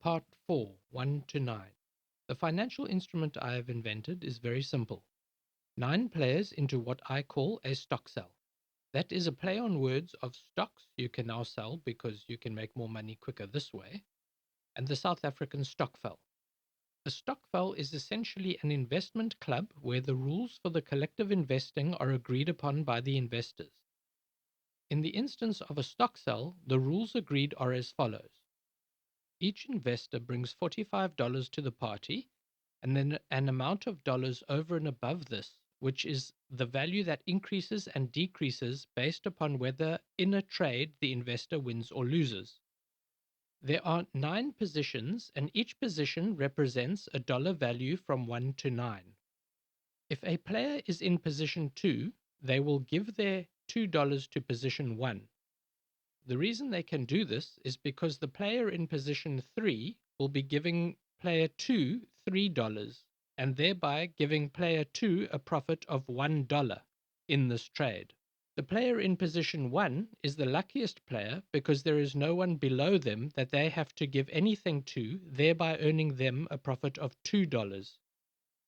Part 4, 1 to 9. The financial instrument I have invented is very simple. 9 players into what I call a stock sell. That is a play on words of stocks you can now sell because you can make more money quicker this way, and the South African Stokvel. A Stokvel is essentially an investment club where the rules for the collective investing are agreed upon by the investors. In the instance of a stock sell, the rules agreed are as follows. Each investor brings $45 to the party, and then an amount of dollars over and above this, which is the value that increases and decreases based upon whether in a trade the investor wins or loses. There are 9 positions, and each position represents a dollar value from 1 to 9. If a player is in position 2, they will give their $2 to position 1. The reason they can do this is because the player in position 3 will be giving player 2 $3 and thereby giving player 2 a profit of $1 in this trade. The player in position 1 is the luckiest player because there is no one below them that they have to give anything to, thereby earning them a profit of $2.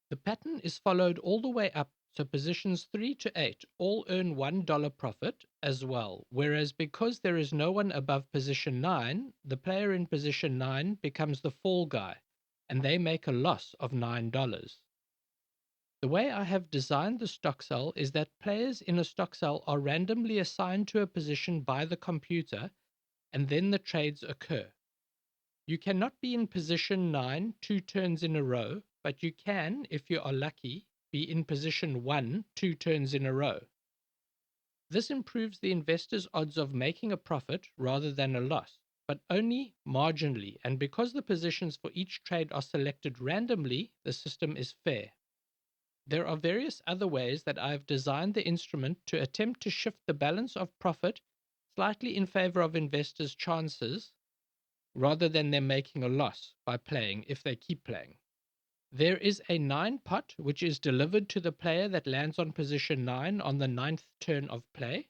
The pattern is followed all the way up, so positions 3 to 8 all earn $1 profit as well, whereas because there is no one above position 9, the player in position 9 becomes the fall guy, and they make a loss of $9. The way I have designed the stock sell is that players in a stock sell are randomly assigned to a position by the computer, and then the trades occur. You cannot be in position 9 2 turns in a row, but you can, if you are lucky, be in position 1 2 turns in a row. This improves the investor's odds of making a profit rather than a loss, but only marginally, and because the positions for each trade are selected randomly, the system is fair. There are various other ways that I have designed the instrument to attempt to shift the balance of profit slightly in favor of investors' chances rather than them making a loss by playing if they keep playing. There is a 9 pot which is delivered to the player that lands on position 9 on the ninth turn of play.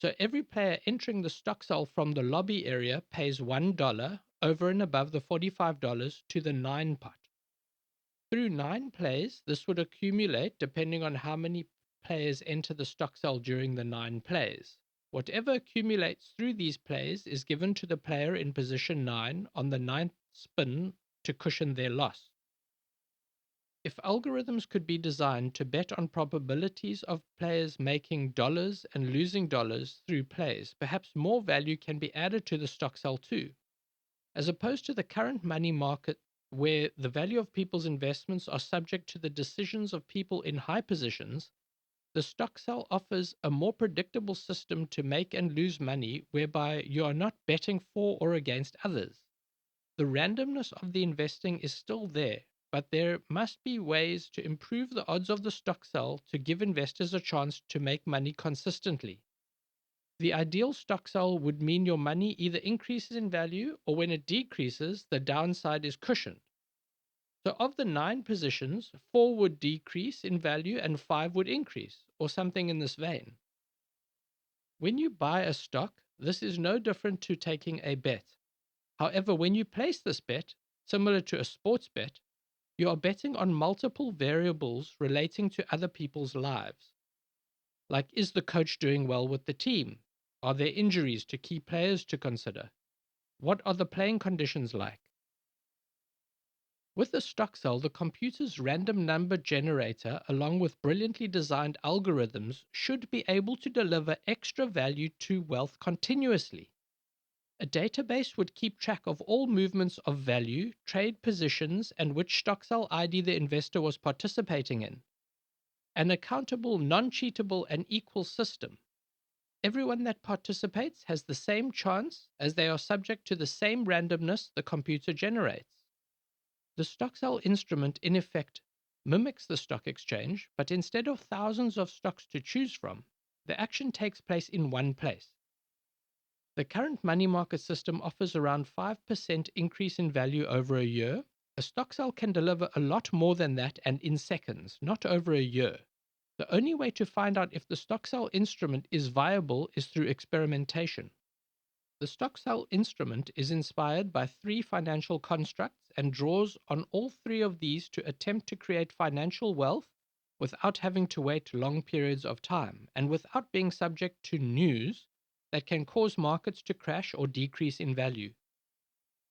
So every player entering the stock sell from the lobby area pays $1 over and above the $45 to the 9 pot. Through 9 plays, this would accumulate depending on how many players enter the stock sell during the 9 plays. Whatever accumulates through these plays is given to the player in position 9 on the ninth spin to cushion their loss. If algorithms could be designed to bet on probabilities of players making dollars and losing dollars through plays, perhaps more value can be added to the stock sell too. As opposed to the current money market where the value of people's investments are subject to the decisions of people in high positions, the stock sell offers a more predictable system to make and lose money whereby you are not betting for or against others. The randomness of the investing is still there, but there must be ways to improve the odds of the stock sell to give investors a chance to make money consistently. The ideal stock sell would mean your money either increases in value or when it decreases, the downside is cushioned. So, of the 9 positions, 4 would decrease in value and 5 would increase, or something in this vein. When you buy a stock, this is no different to taking a bet. However, when you place this bet, similar to a sports bet, you are betting on multiple variables relating to other people's lives. Like, is the coach doing well with the team? Are there injuries to key players to consider? What are the playing conditions like? With the stock sell, the computer's random number generator, along with brilliantly designed algorithms, should be able to deliver extra value to wealth continuously. A database would keep track of all movements of value, trade positions, and which stock sell ID the investor was participating in. An accountable, non cheatable, and equal system. Everyone that participates has the same chance as they are subject to the same randomness the computer generates. The stock sell instrument, in effect, mimics the stock exchange, but instead of thousands of stocks to choose from, the action takes place in one place. The current money market system offers around 5% increase in value over a year. A stock sell can deliver a lot more than that and in seconds, not over a year. The only way to find out if the stock sell instrument is viable is through experimentation. The stock sell instrument is inspired by three financial constructs and draws on all three of these to attempt to create financial wealth without having to wait long periods of time and without being subject to news that can cause markets to crash or decrease in value.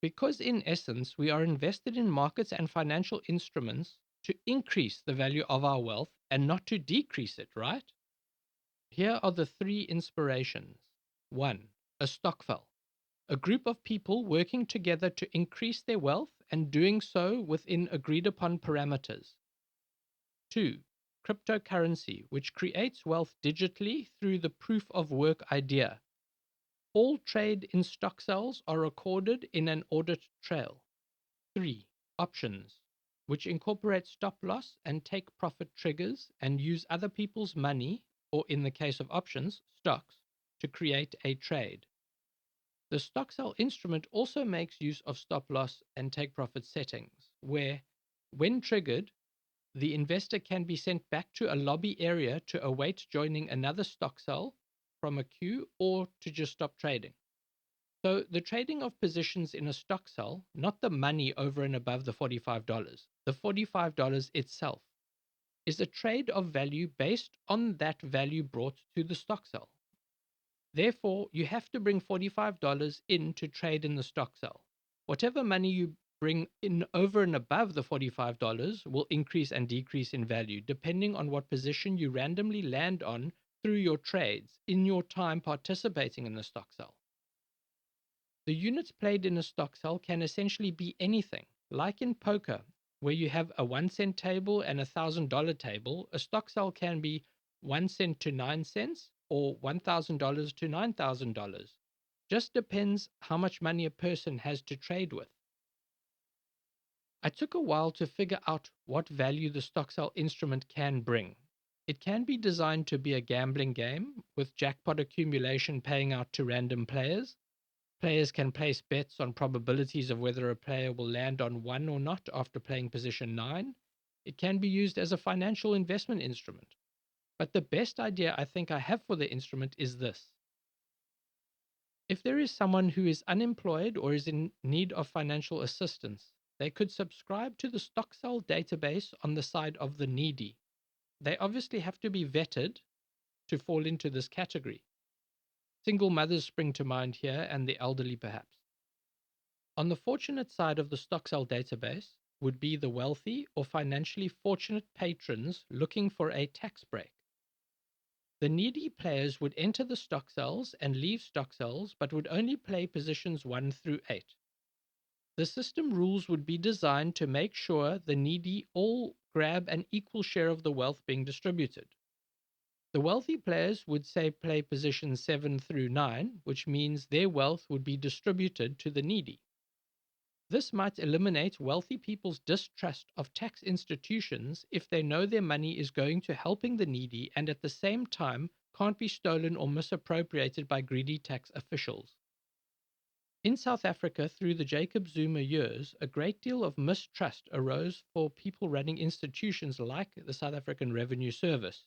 Because in essence, we are invested in markets and financial instruments to increase the value of our wealth and not to decrease it, right? Here are the three inspirations. 1. A stokvel, a group of people working together to increase their wealth and doing so within agreed upon parameters. 2. Cryptocurrency, which creates wealth digitally through the proof of work idea. All trade in stock cells are recorded in an audit trail. 3. Options, which incorporate stop loss and take profit triggers and use other people's money, or in the case of options, stocks, to create a trade. The stock sell instrument also makes use of stop loss and take profit settings, where, when triggered, the investor can be sent back to a lobby area to await joining another stock sell from a queue or to just stop trading. So the trading of positions in a stock sell, not the money over and above the $45, the $45 itself, is a trade of value based on that value brought to the stock sell. Therefore, you have to bring $45 in to trade in the stock sell. Whatever money you bring in over and above the $45 will increase and decrease in value depending on what position you randomly land on through your trades in your time participating in the stock sell. The units played in a stock sell can essentially be anything. Like in poker, where you have a 1 cent table and a $1,000 table, a stock sell can be 1 cent to 9 cents or $1,000 to $9,000. Just depends how much money a person has to trade with. I took a while to figure out what value the stock sell instrument can bring. It can be designed to be a gambling game, with jackpot accumulation paying out to random players. Players can place bets on probabilities of whether a player will land on 1 or not after playing position 9. It can be used as a financial investment instrument. But the best idea I think I have for the instrument is this. If there is someone who is unemployed or is in need of financial assistance, they could subscribe to the StockCell database on the side of the needy. They obviously have to be vetted to fall into this category. Single mothers spring to mind here, and the elderly perhaps. On the fortunate side of the StockCell database would be the wealthy or financially fortunate patrons looking for a tax break. The needy players would enter the stock cells and leave stock cells, but would only play positions 1 through 8. The system rules would be designed to make sure the needy all grab an equal share of the wealth being distributed. The wealthy players would say play positions 7 through 9, which means their wealth would be distributed to the needy. This might eliminate wealthy people's distrust of tax institutions if they know their money is going to helping the needy and at the same time can't be stolen or misappropriated by greedy tax officials. In South Africa, through the Jacob Zuma years, a great deal of mistrust arose for people running institutions like the South African Revenue Service.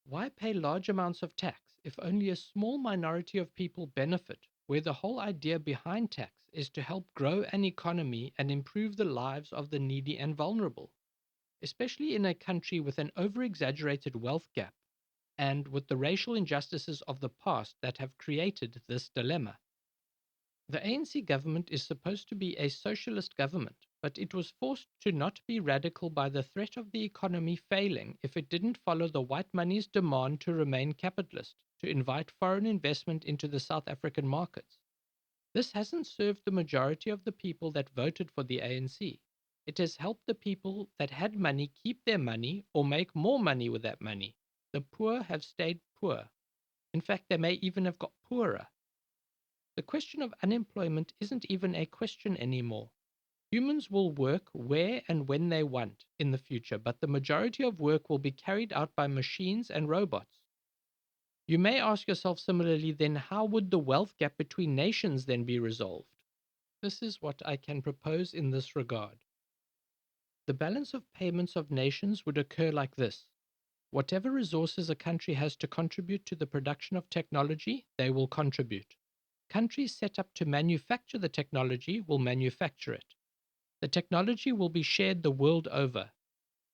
Why pay large amounts of tax if only a small minority of people benefit, where the whole idea behind tax is to help grow an economy and improve the lives of the needy and vulnerable, especially in a country with an over-exaggerated wealth gap and with the racial injustices of the past that have created this dilemma. The ANC government is supposed to be a socialist government, but it was forced to not be radical by the threat of the economy failing if it didn't follow the white money's demand to remain capitalist, to invite foreign investment into the South African markets. This hasn't served the majority of the people that voted for the ANC. It has helped the people that had money keep their money or make more money with that money. The poor have stayed poor. In fact, they may even have got poorer. The question of unemployment isn't even a question anymore. Humans will work where and when they want in the future, but the majority of work will be carried out by machines and robots. You may ask yourself similarly, then how would the wealth gap between nations then be resolved? This is what I can propose in this regard. The balance of payments of nations would occur like this. Whatever resources a country has to contribute to the production of technology, they will contribute. Countries set up to manufacture the technology will manufacture it. The technology will be shared the world over.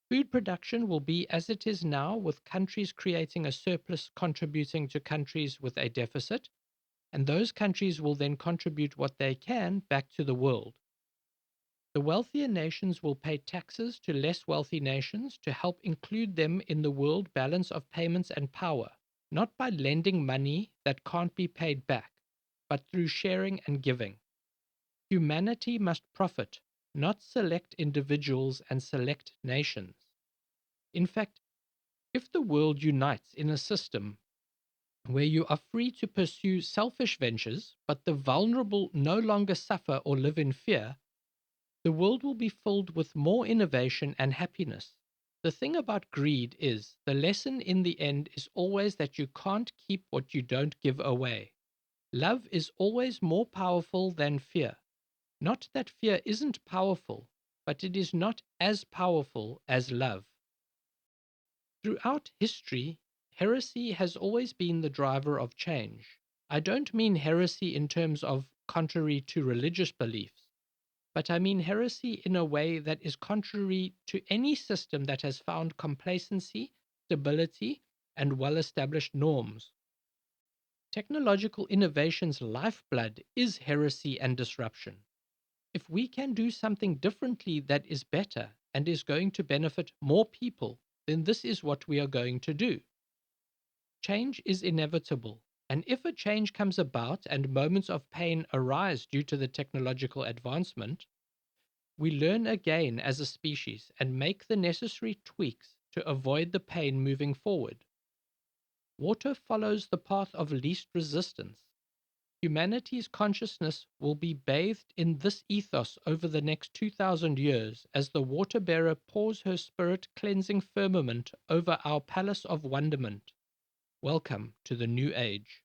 Food production will be as it is now, with countries creating a surplus contributing to countries with a deficit, and those countries will then contribute what they can back to the world. The wealthier nations will pay taxes to less wealthy nations to help include them in the world balance of payments and power, not by lending money that can't be paid back, but through sharing and giving. Humanity must profit, not select individuals and select nations. In fact, if the world unites in a system where you are free to pursue selfish ventures, but the vulnerable no longer suffer or live in fear, the world will be filled with more innovation and happiness. The thing about greed is the lesson in the end is always that you can't keep what you don't give away. Love is always more powerful than fear. Not that fear isn't powerful, but it is not as powerful as love. Throughout history, heresy has always been the driver of change. I don't mean heresy in terms of contrary to religious beliefs, but I mean heresy in a way that is contrary to any system that has found complacency, stability, and well established norms. Technological innovation's lifeblood is heresy and disruption. If we can do something differently that is better and is going to benefit more people, then this is what we are going to do. Change is inevitable, and if a change comes about and moments of pain arise due to the technological advancement, we learn again as a species and make the necessary tweaks to avoid the pain moving forward. Water follows the path of least resistance. Humanity's consciousness will be bathed in this ethos over the next 2,000 years as the water bearer pours her spirit cleansing firmament over our palace of wonderment. Welcome to the new age.